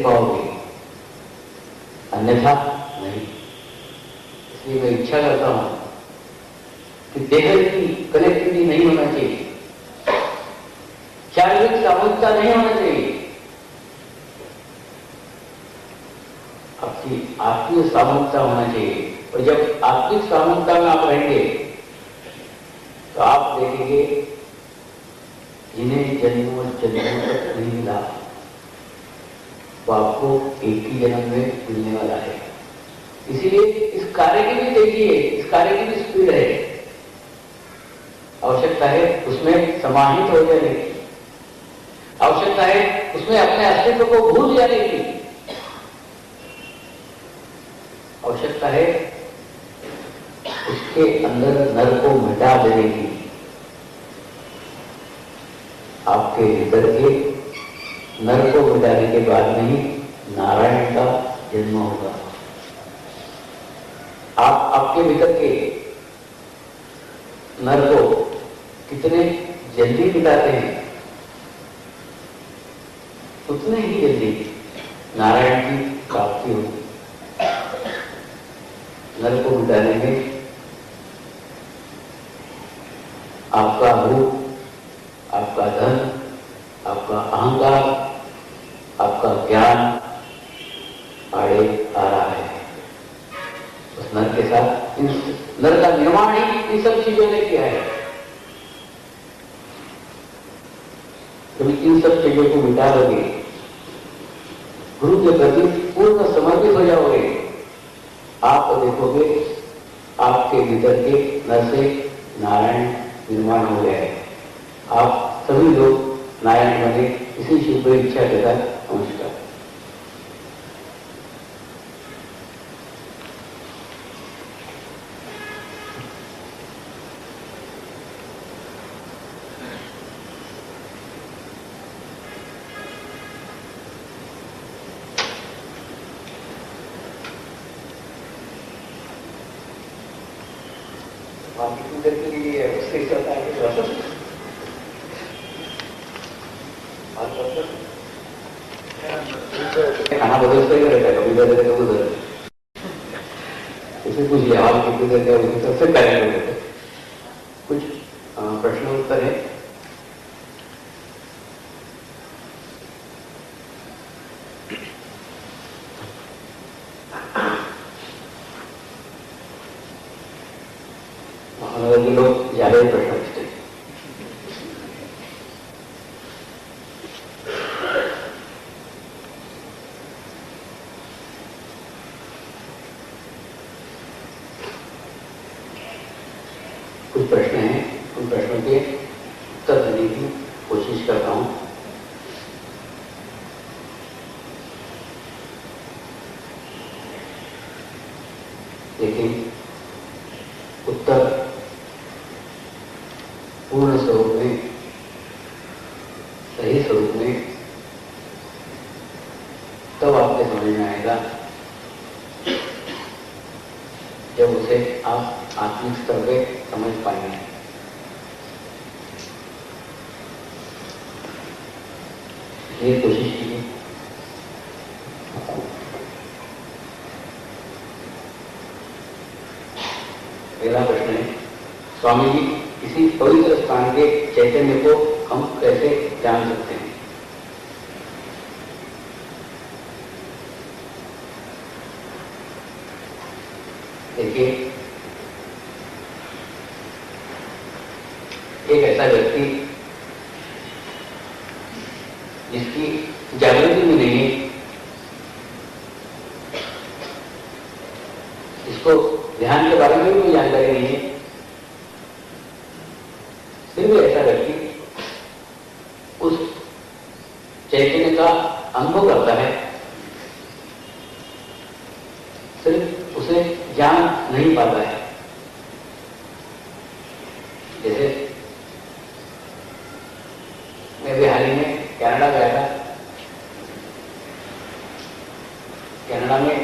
देख पाओगे, अन्यथा नहीं। इसलिए मैं इच्छा करता हूं कि देह की कनेक्टिविटी नहीं होना चाहिए, शारीरिक सामूहिकता नहीं होना चाहिए, आपकी आत्मिक सामूहिकता होना चाहिए। और जब आत्मिक सामूहिकता में आप रहेंगे तो आप देखेंगे जिन्हें जन्मों जन्मों तक नहीं मिला वो आपको एक ही जन्म में मिलने वाला है। इसीलिए इस कार्य की भी तेजी है, इस कार्य की भी स्पीड है। आवश्यकता है उसमें समाहित हो जाने की, आवश्यकता है उसमें अपने अस्तित्व को भूल जाने की, आवश्यकता है उसके अंदर नर को मिटा देने की। आपके भीतर के नर को मिटाने के बाद में ही नारायण का जन्म होगा। आप आपके भीतर के नर को कितने जल्दी मिटाते हैं, उतने ही जल्दी नारायण की प्राप्ति होगी। नर को मिटाने में आपका रूप, आपका धन, आपका अहंकार, आपका ज्ञान आड़े आ रहा है। उस नर के साथ नर का निर्माण ही इन सब चीजों ने किया है। जब इन सब चीजों को मिटा दोगे, गुरु के प्रति पूर्ण समर्पित हो जाओगे, आप देखोगे आपके भीतर के नर से नारायण निर्माण हो गया है। आप सभी लोग नारायण बने, इसी शुभ इच्छा के साथ नमस्कार। खाना बदलता ही रहता है, कभी बदले कभी बदले। उसे कुछ लिहाज कितनी देते हैं, उसी सबसे कार्य कर देते। कुछ प्रश्न उत्तर है? महानगर के लोग ज्यादा ही प्रश्न पूछते हैं। कुछ प्रश्न हैं, उन प्रश्नों के उत्तर देने की कोशिश करता हूं। लेकिन उत्तर पूर्ण स्वरूप में, सही स्वरूप में तब आपके समझ में आएगा जब उसे आप आत्मिक स्तर पे समझ पाएंगे। ये कोशिश कीजिए। पहला प्रश्न है, स्वामी जी, किसी पवित्र स्थान के चैतन्य को हम कैसे जान सकते हैं? देखिए, एक ऐसा व्यक्ति जिसकी जागृति भी नहीं है, जिसको ध्यान के बारे में भी कोई जानकारी नहीं है, फिर भी ऐसा व्यक्ति उस चैतन्य का अनुभव करता है, सिर्फ उसे जान नहीं पाता है। जैसे मैं भी हाल ही में कनाडा गया था। कनाडा में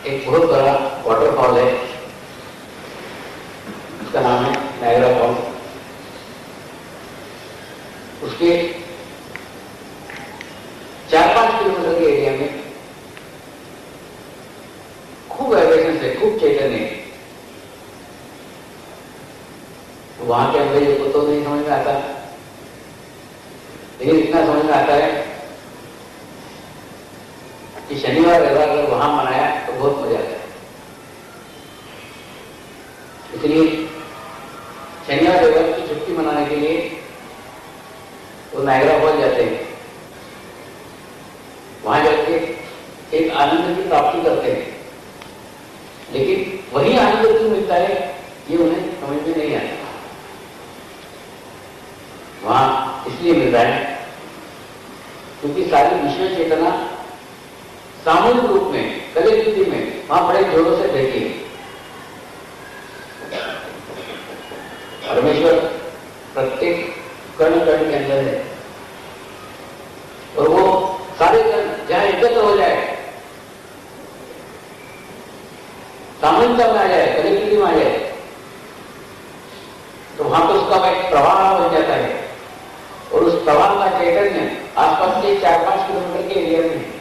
एक बहुत बड़ा वाटरफॉल है, उसका नाम है नायग्रा फॉल। उसके 4-5 किलोमीटर के एरिया में है, खूब चैतन्य है, तो वहां के अंग्रेजों को तो नहीं समझ में आता, लेकिन इतना समझ में आता है कि शनिवार रविवार अगर वहां मनाया तो बहुत मजा आता है। इसलिए शनिवार रविवार की छुट्टी मनाने के लिए वो नायग्रा फॉल जाते हैं, वहां जाके एक आनंद की प्राप्ति करते हैं, लेकिन वही आनंद क्यों मिलता है ये उन्हें समझ में नहीं आता। वहां इसलिए मिल रहा है क्योंकि सारी विश्व चेतना सामूहिक रूप में कलेक्टिविटी में वहां बड़े जोरों से बहती है। परमेश्वर प्रत्येक कण कण के अंदर है और वो सारे कण जहां एकत्र हो जाए, सामूहिकता में आ जाए, कलेक्टिविटी में आ जाए, तो वहां पर उसका एक प्रवाह बन जाता है और उस प्रवाह का चैतन्य आसपास के 4-5 किलोमीटर के एरिया में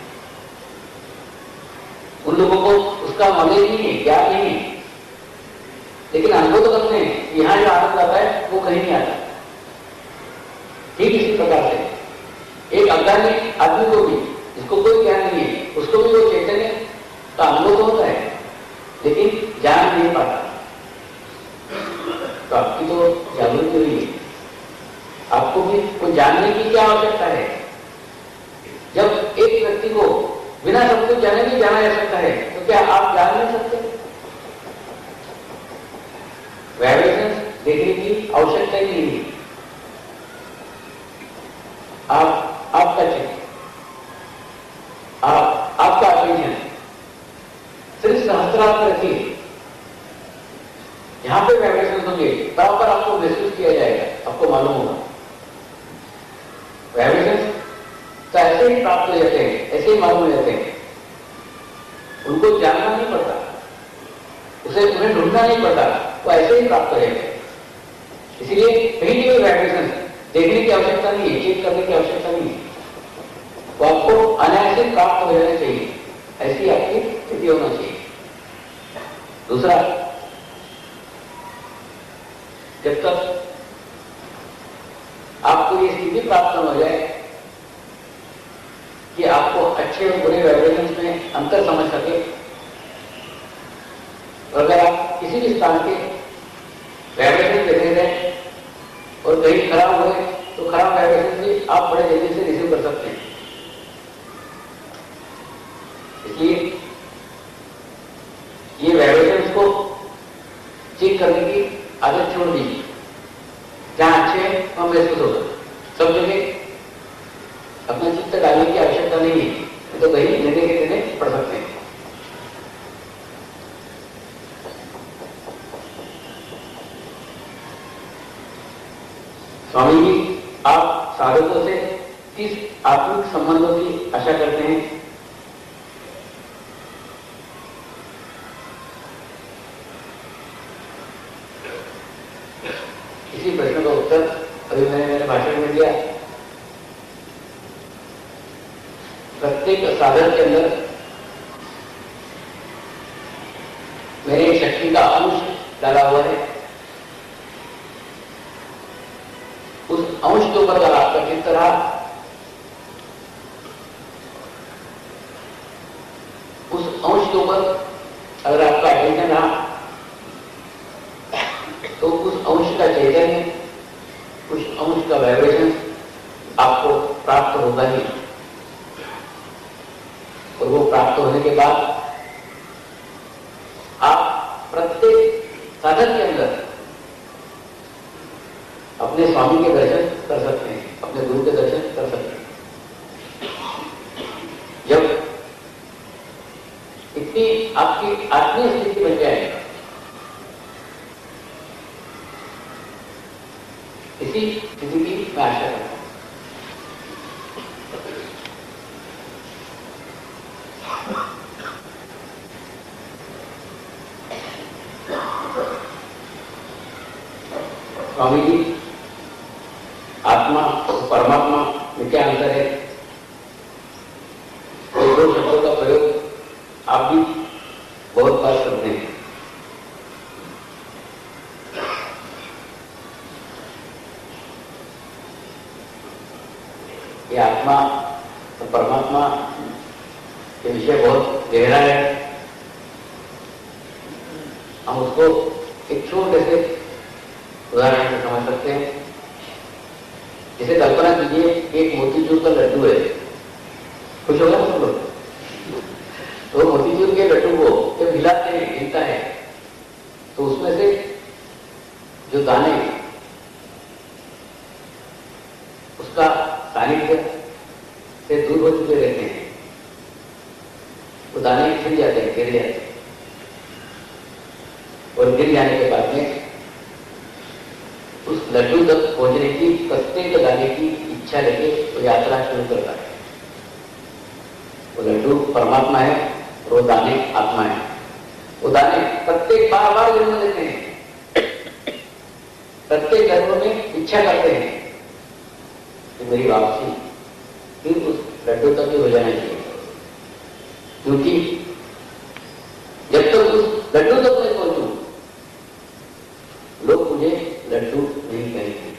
उन लोगों को उसका नॉलेज नहीं है, ज्ञान नहीं है, लेकिन अनुभव तो करते हैं यहां जो आनंद आता है वो कहीं नहीं आता। ठीक इसी प्रकार से एक अज्ञानी आदमी को भी, जिसको कोई ज्ञान नहीं है, उसको भी वो चैतन्य का अनुभव तो होता है, लेकिन जान नहीं पाता। तो आपकी तो जागृति हुई है, आपको भी वो जानने की क्या आवश्यकता है। जब एक व्यक्ति को बिना सब कुछ जाने भी जाना जा सकता है, तो क्या आप जान नहीं सकते? वाइब्रेशंस देखने की आवश्यकता ही नहीं है। आपका चित्त, आपका अटेंशन सिर्फ सहस्त्रार्थ में रखिए, यहां पे वाइब्रेशंस होंगे, बराबर आपको महसूस किया जाएगा, आपको मालूम होगा। वाइब्रेशंस तो ऐसे ही प्राप्त हो जाते हैं, ऐसे ही मालूम हो जाते हैं, उनको जानना नहीं पड़ता, उन्हें ढूंढना नहीं पड़ता, वो ऐसे ही प्राप्त हो जाते हैं। इसीलिए कहीं भी वाइब्रेशन देखने की आवश्यकता नहीं है, चेक करने की आवश्यकता नहीं है, वो आपको अनायास से प्राप्त हो जाना चाहिए, ऐसी आपकी स्थिति होना चाहिए। दूसरा, जब तक आपको ये स्थिति प्राप्त न हो जाए कि आपको अच्छे और बुरे वाइब्रेशंस में अंतर समझ सके, और अगर आप किसी भी स्थान के वाइब्रेशन देख रहे हैं और कहीं खराब हुए तो खराब वाइब्रेशन भी आप बड़े जल्दी से रिसीव कर सकते हैं। इसलिए ये वाइब्रेशंस को चेक करने की आदत छोड़ दीजिए, जहां अच्छे हैं वहां महसूस होगा। सब जगह अपना चित्त डालने की आवश्यकता नहीं है, तो कहीं लेने के देने पड़ सकते हैं। स्वामी जी, आप साधकों से किस आत्मिक संबंधों की आशा करते हैं? इसी प्रश्न का उत्तर अभी मैंने मेरे भाषण में दिया। प्रत्येक साधक के अंदर मेरे शक्ति का अंश डाला हुआ है। उस अंश के ऊपर अगर आपका चित्त रहा, उस अंश के ऊपर अगर आपका अटेंशन रहा, तो उस अंश का चैतन्य, उस अंश का वाइब्रेशन आपको प्राप्त होगा ही। और वो प्राप्त होने के बाद आप प्रत्येक साधक के अंदर अपने स्वामी के दर्शन कर सकते हैं, अपने गुरु के दर्शन कर सकते हैं। जब इतनी आपकी आत्मीय स्थिति बन जाए, इसी स्थिति की मैं आशा करता हूं। स्वामी जी, आत्मा और परमात्मा में क्या अंतर है? ये दो शब्दों का प्रयोग आप भी बहुत बार करते हैं। परमात्मा ये विषय बहुत गहरा है। हम उसको एक छोटे से उदाहरण से समझ सकते हैं। जैसे कल्पना कीजिए एक मोतीचूर का लड्डू है, खुश होगा ना सब लोग? तो मोतीचूर के लड्डू को जब हिलाते हैं, हिलता है, तो उसमें से जो दाने उसका सानिध्य से दूर हो चुके रहते हैं, वो दाने छिड़ जाते हैं, गिर जाते हैं, और गिर जाने के बाद में उस लड्डू तक पहुंचने की, कस्ते लगाने की इच्छा लेके वो यात्रा शुरू करता है। वो लड्डू परमात्मा है और वो दाने आत्मा है। वो दाने प्रत्येक बार बार जन्म लेते हैं, प्रत्येक जन्म में इच्छा करते हैं कि मेरी वापसी फिर उस लड्डू तक ही हो जाना चाहिए, क्योंकि जब तक उस लड्डू तक मैं पहुंचूं लोग मुझे लड्डू नहीं कहेंगे।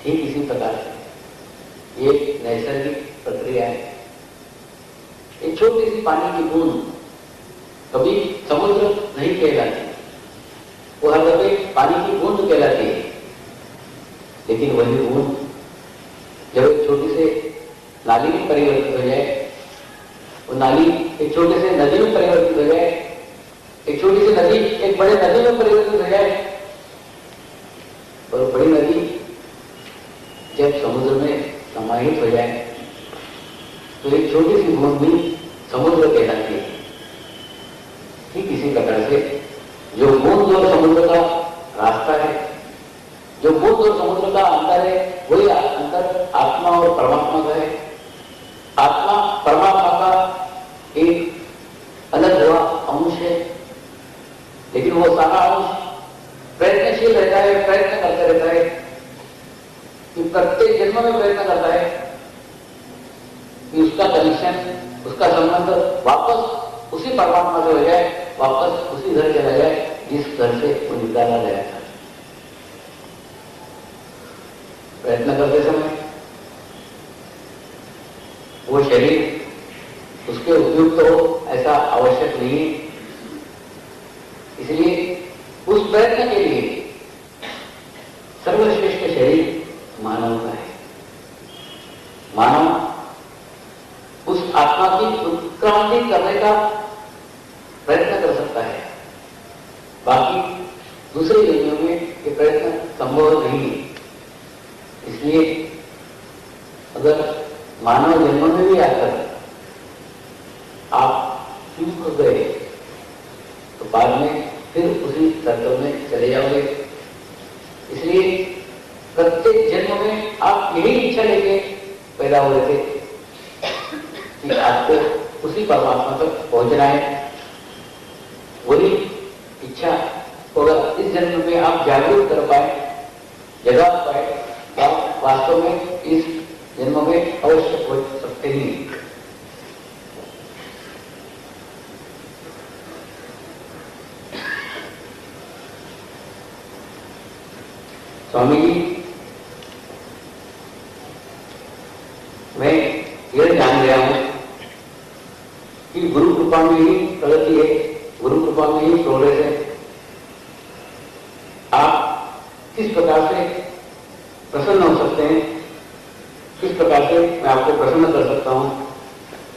ठीक इसी प्रकार से ये नैसर्गिक प्रक्रिया है। एक छोटी सी पानी की बूंद कभी समुद्र नहीं कहलाती, वो हर दफे पानी की बूंद कहलाती है। लेकिन वही बूंद जब एक छोटी से नाली में परिवर्तित हो जाए, वो नाली एक छोटे से नदी में परिवर्तित हो जाए, एक छोटी सी नदी एक बड़े नदी में परिवर्तित हो जाए, और बड़ी नदी जब समुद्र में समाहित हो जाए तो एक छोटी सी बूंद भी समुद्र कहलाती है। ठीक इसी प्रकार से जो बूंद और समुद्र का रास्ता है, जो बूंद और समुद्र का अंतर है, वही अंतर आत्मा और परमात्मा का है। आत्मा परमात्मा का एक अलग हुआ अंश है, लेकिन वो सारा अंश प्रयत्नशील रहता है, प्रयत्न करता रहता है, कि प्रत्येक जन्म में प्रयत्न करता है कि उसका कनेक्शन, उसका संबंध वापस उसी परमात्मा से हो जाए, वापस उसी घर चला जाए जिस घर से वो निकाला गया था। प्रयत्न करते समय वो शरीर उसके उपयुक्त हो ऐसा आवश्यक नहीं है, इसलिए उस प्रयत्न के लिए सर्वश्रेष्ठ शरीर मानव का है। मानव उस आत्मा की उत्क्रांति करने का प्रयत्न कर सकता है, बाकी दूसरे जन्मों में ये प्रयत्न संभव नहीं है। इसलिए अगर मानव जन्म में भी आकर आप चूक गए तो बाद में फिर उसी सर्कल में चले जाओगे। इसलिए प्रत्येक जन्म में आप यही इच्छा लेके पैदा हुए थे कि आपको उसी परमात्मा तक पहुंचना है। वही इच्छा को अगर इस जन्म में आप जागरूक कर पाए, जगा पाए, तो आप वास्तव में इस जन्म में अवश्य पहुंच सकते हैं। स्वामी जी, मैं यह जान गया हूं कि गुरु कृपा में ही प्रगति है, गुरु कृपा में ही प्रोग्रेस है। आप किस प्रकार से प्रसन्न हो सकते हैं, किस प्रकार से मैं आपको प्रसन्न कर सकता हूं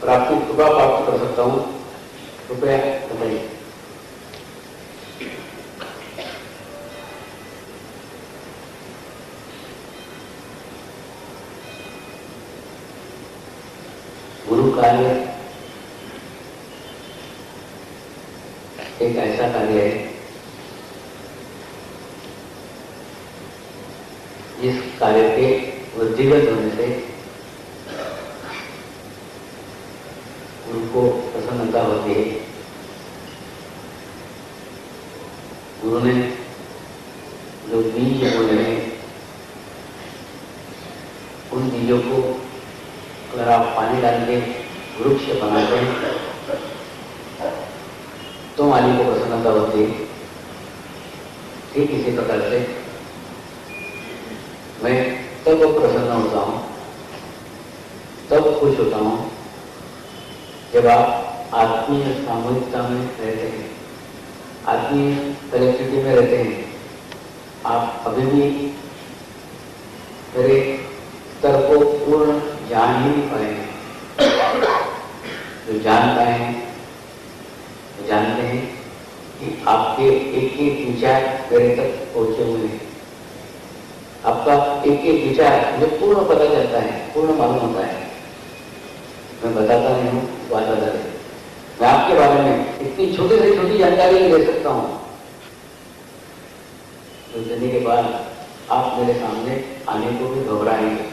और आपकी कृपा प्राप्त कर सकता हूं, कृपया बताइए। गुरु कार्य एक ऐसा कार्य है जिस कार्य के वृद्धिगत होने से गुरु को प्रसन्नता होती है। गुरु ने जो बीज बोले हैं उन बीजों को अगर आप पानी डाल के वृक्ष बनाते हैं तो माली को प्रसन्नता होती है। ठीक इसी प्रकार से मैं तब प्रसन्न होता हूं तब खुश होता हूं जब आप आत्मीय सामूहिकता में रहते हैं, आत्मीय कनेक्टिविटी में रहते हैं। आप अभी भी मेरे स्तर को पूर्ण जान ही नहीं पाए हैं। जो जान पाए हैं वो जानते हैं कि आपके एक एक विचार मेरे तक पहुंचे हुए हैं। आपका एक एक विचार मुझे पूर्ण पता चलता है, पूर्ण मालूम होता है। मैं बताता नहीं हूँ, बात बता है। मैं आपके बारे में इतनी छोटी से छोटी जानकारी नहीं दे सकता हूँ तो देने के बाद आप मेरे सामने आने को भी घबराएंगे।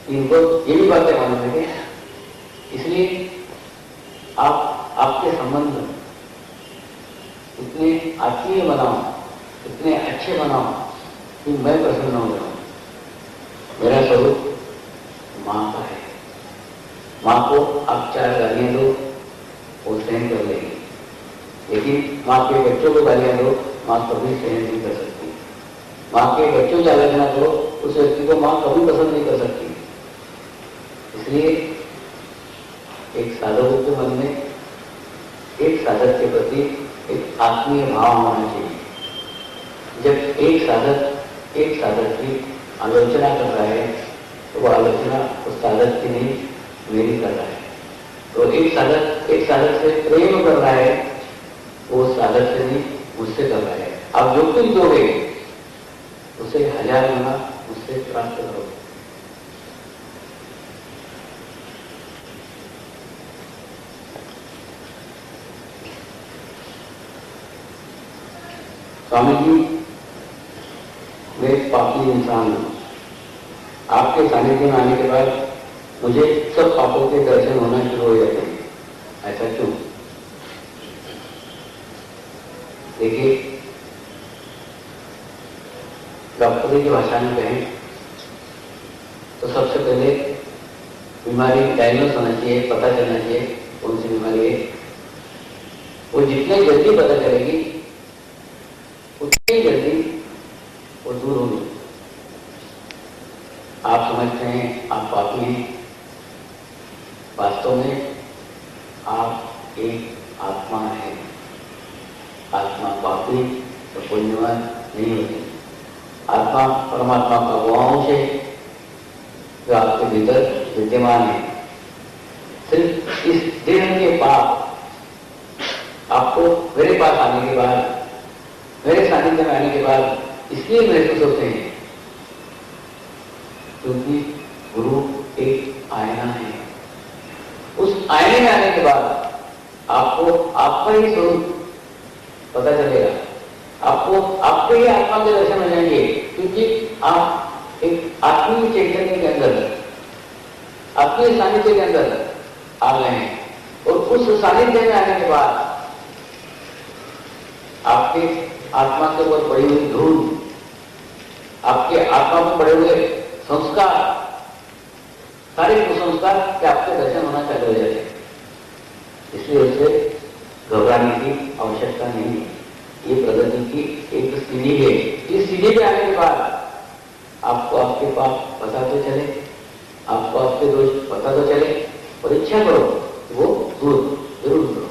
इनको ये भी बातें मालूम है क्या? इसलिए आपके संबंध इतने आत्मीय बनाओ, इतने अच्छे बनाओ कि मैं प्रसन्न हो जाऊं। मेरा स्वरूप माँ का है। माँ को आप 4 गालियां दो, वो सहन कर लेगी, लेकिन माँ के बच्चों को गालियां दो, माँ कभी सहन नहीं कर सकती। माँ के बच्चों की आलोचना करो, उस व्यक्ति को माँ कभी पसंद नहीं कर सकती। इसलिए एक साधक के मन में एक साधक के प्रति एक आत्मीय भाव होना चाहिए। जब एक साधक की आलोचना कर रहा है तो वो आलोचना उस साधक की नहीं, मेरी कर रहा है। तो एक साधक से प्रेम कर रहा है, वो साधक से नहीं, मुझसे कर रहा है। आप जो कुछ दोगे उसे 1000 गुना मुझसे प्राप्त करोगे। स्वामी जी, मैं एक पापी इंसान हूं। आपके सानिध्य में आने के बाद मुझे सब पापों के दर्शन होना शुरू हो जाते हैं। ऐसा क्यों? देखिए, डॉक्टरी की भाषा में कहें तो सबसे पहले बीमारी डायग्नोस होना चाहिए, पता चलना चाहिए कौन सी बीमारी है। वो जितनी जल्दी पता चलेगी उतनी जल्दी वो दूर होगी। आप समझते हैं आप पापी हैं, वास्तव में आप एक आत्मा है। आत्मा पापी तो पुण्यवान नहीं होती। आत्मा परमात्मा का वो अंश है जो आपके भीतर विद्यमान है। सिर्फ इस देह के पाप आपको मेरे पास आने के बाद, मेरे सानिध्य में आने के बाद इसलिए महसूस होते हैं क्योंकि गुरु एक आईना है। उस आईने में आने के बाद आपको आपका ही स्वरूप पता चलेगा। आपको आपके ही आत्मा के दर्शन हो जाएंगे, क्योंकि आप एक आत्मीय चैतन्य के अंदर, आत्मीय सानिध्य के अंदर आ गए हैं। और उस सानिध्य में आने के बाद आपके आत्मा के ऊपर पड़ी हुई धूल, आपके आत्मा में पड़े हुए संस्कार, सारे कुसंस्कार के आपके दर्शन होना चालू हो जाते हैं। इसलिए उसे घबराने की आवश्यकता नहीं है। ये प्रगति की एक सीढ़ी है। इस सीढ़ी पे आने के बाद आपको आपके पाप पता तो चले, आपको आपके दोष पता तो चले, और इच्छा करो वो दूर जरूर करो।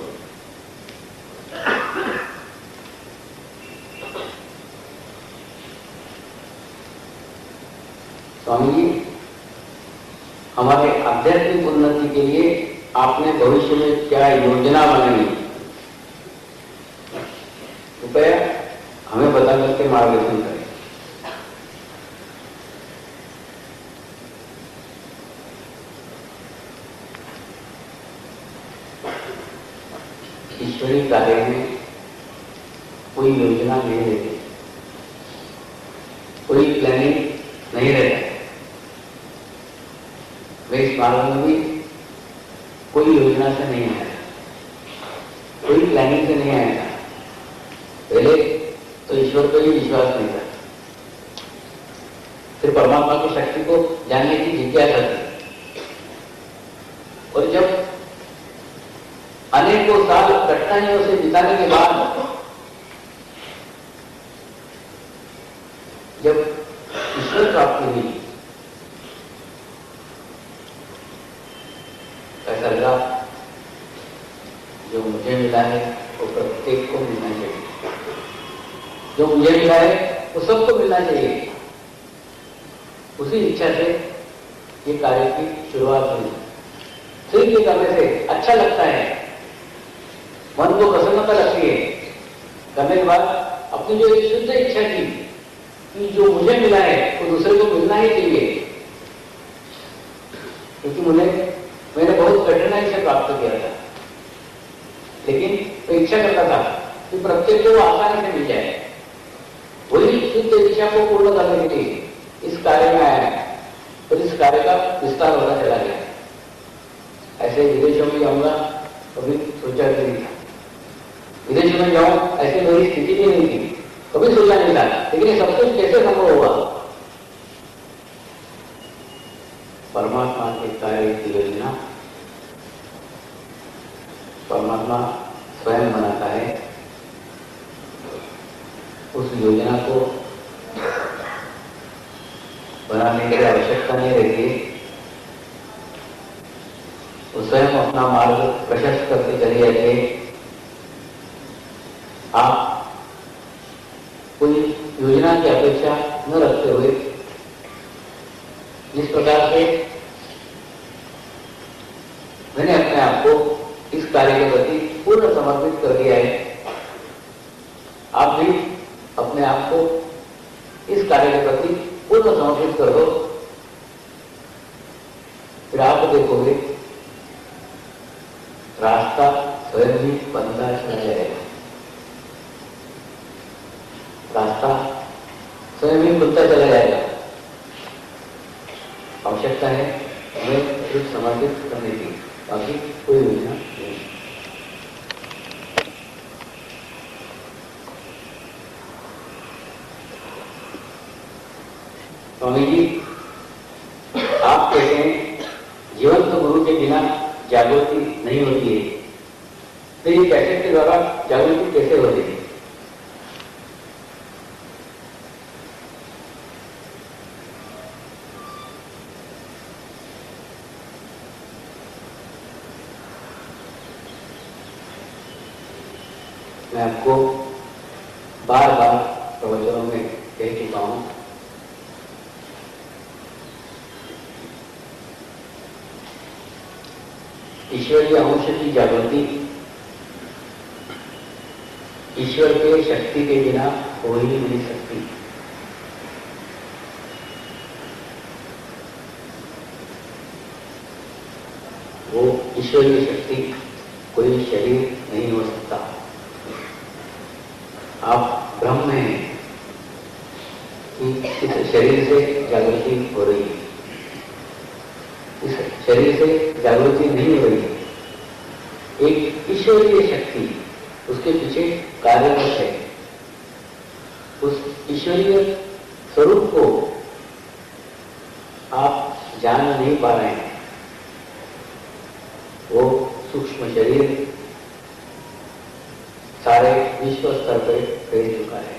स्वामी जी, हमारे आध्यात्मिक उन्नति के लिए आपने भविष्य में क्या योजना बनाई, कृपया हमें बता करके मार्गदर्शन करें। ईश्वरीय कार्य में कोई योजना नहीं रहती, कोई प्लानिंग नहीं रहता। वे इस मार्ग में भी कोई योजना से नहीं आया, कोई प्लानिंग से नहीं आया। पहले तो ईश्वर पर ही विश्वास नहीं था, फिर परमात्मा की शक्ति को जानने की जिज्ञासा थी। और जब अनेकों साल कठिनाइयों से बिताने के बाद जब ईश्वर प्राप्ति हुई ऐसा लगा जो मुझे मिला है वो प्रत्येक को मिलना चाहिए, जो मुझे मिला है वो सबको मिलना चाहिए। उसी इच्छा से ये कार्य की शुरुआत हुई। सिर्फ ये करने से अच्छा लगता है, मन को प्रसन्नता लगती है। करने के बाद अपनी जो एक शुद्ध इच्छा थी कि जो मुझे मिला है वो दूसरे को मिलना ही चाहिए, क्योंकि मैंने बहुत कठिनाई से प्राप्त किया था, लेकिन मैं इच्छा करता था कि प्रत्येक को आसानी से मिल जाए। वही शुद्ध इच्छा को पूर्ण करने के लिए इस कार्य में आया है और इस कार्य का विस्तार होता चला गया। ऐसे विदेशों में जाऊंगा कभी सोचा भी नहीं था, विदेशों में जाऊं ऐसी मेरी स्थिति भी नहीं थी, कभी सोचा नहीं था। लेकिन ये सब कुछ कैसे संभव हुआ? परमात्मा के कार्य की योजना परमात्मा स्वयं बनाता है। उस योजना को बनाने की आवश्यकता नहीं रहती, वो स्वयं अपना मार्ग प्रशस्त करके चली जाती है। आप कोई योजना की अपेक्षा न रखते हुए जिस प्रकार से मैंने अपने आप को इस कार्य के प्रति पूर्ण समर्पित कर दिया है, आप भी अपने आप को इस कार्य के प्रति पूर्ण समर्पित कर दो। फिर आप देखोगे रास्ता स्वयं ही बनता चला जाएगा, रास्ता स्वयं ही खुलता चला जाएगा। आवश्यकता है हमें सिर्फ समर्पित करने की, बाकी कोई योजना नहीं। स्वामी जी, आप कहते हैं जीवंत गुरु के बिना जागृति नहीं होती है, तो ये कैसेट के द्वारा जागृति कैसे हो रही है? मैं आपको बार बार प्रवचनों में कह चुका हूं, ईश्वरीय अंश की जागृति ईश्वर के शक्ति के बिना हो ही नहीं सकती। वो ईश्वरीय शक्ति कोई शरीर नहीं हो सकता। आप ब्रह्म हैं कि इस शरीर से जागृति हो रही है, इस शरीर से जागृति नहीं हो रही है। एक ईश्वरीय शक्ति उसके पीछे कार्यरत है। उस ईश्वरीय स्वरूप को आप जान नहीं पा रहे हैं। वो सूक्ष्म शरीर सारे विश्व स्तर पर फैल चुका है।